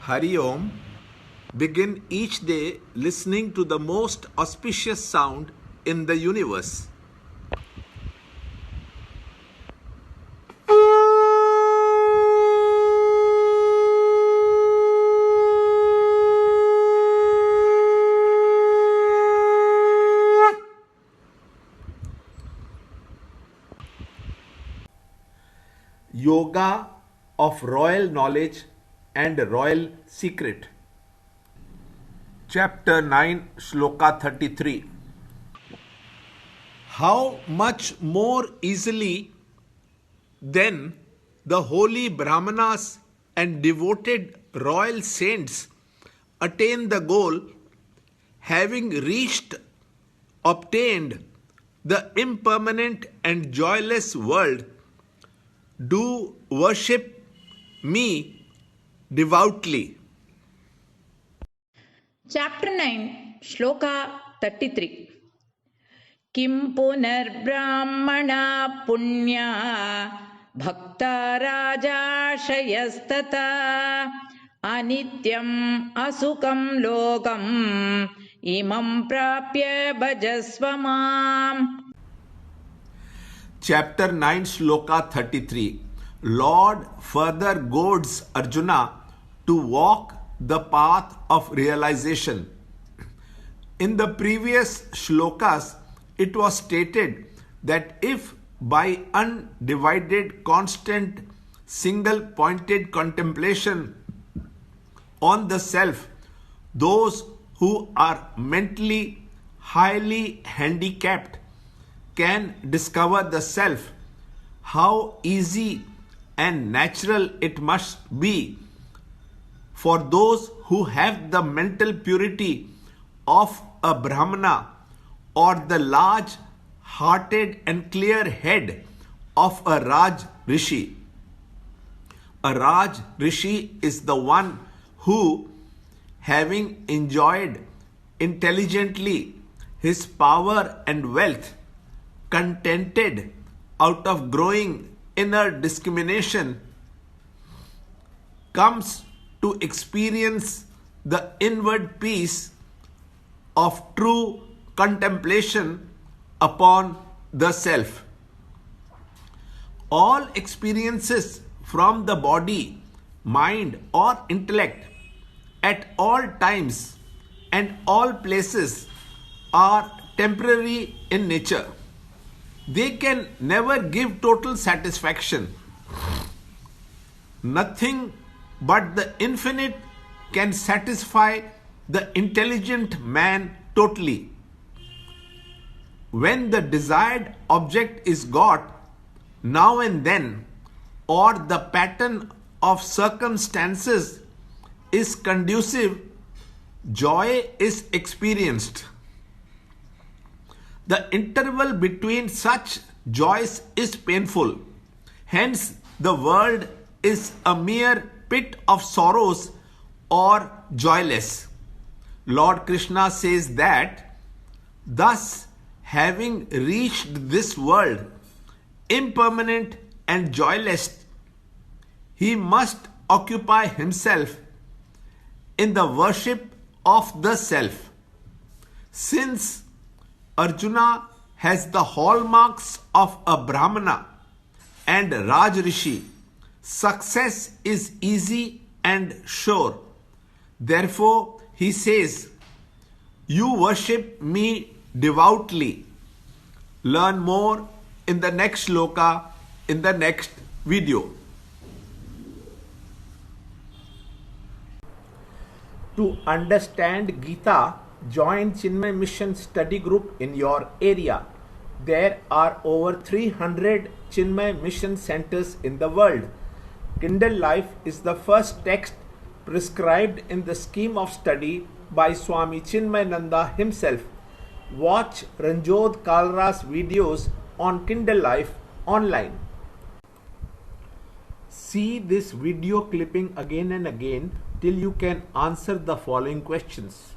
Hari Om. Begin each day listening to the most auspicious sound in the universe. Yoga of Royal Knowledge and Royal Secret. Chapter 9, Shloka 33. How much more easily then the holy Brahmanas and devoted royal saints attain the goal, having obtained the impermanent and joyless world, do worship me devoutly. Chapter 9, Shloka 33. Kim punar brahmana punya bhakta raja shayastata anityam asukam lokam imam prapya bhajasvamam. Chapter 9, Shloka 33. Lord further goads Arjuna to walk the path of realization. In the previous shlokas, it was stated that if by undivided, constant, single-pointed contemplation on the self, those who are mentally highly handicapped can discover the self, how easy and natural it must be for those who have the mental purity of a Brahmana or the large-hearted and clear head of a Raj Rishi. A Raj Rishi is the one who, having enjoyed intelligently his power and wealth, contented out of growing inner discrimination, comes to experience the inward peace of true contemplation upon the self. All experiences from the body, mind, or intellect at all times and all places are temporary in nature. They can never give total satisfaction. Nothing but the infinite can satisfy the intelligent man totally. When the desired object is got now and then, or the pattern of circumstances is conducive, joy is experienced. The interval between such joys is painful. Hence, the world is a mere pit of sorrows or joyless. Lord Krishna says that, thus, having reached this world, impermanent and joyless, he must occupy himself in the worship of the self. Since Arjuna has the hallmarks of a Brahmana and Raj Rishi, success is easy and sure. Therefore, he says, you worship me devoutly. Learn more in the next shloka, in the next video. To understand Gita, join Chinmaya Mission study group in your area. There are over 300 Chinmaya Mission centers in the world. Kindle Life is the first text prescribed in the scheme of study by Swami Chinmayananda himself. Watch Ranjod Kalra's videos on Kindle Life online. See this video clipping again and again till you can answer the following questions.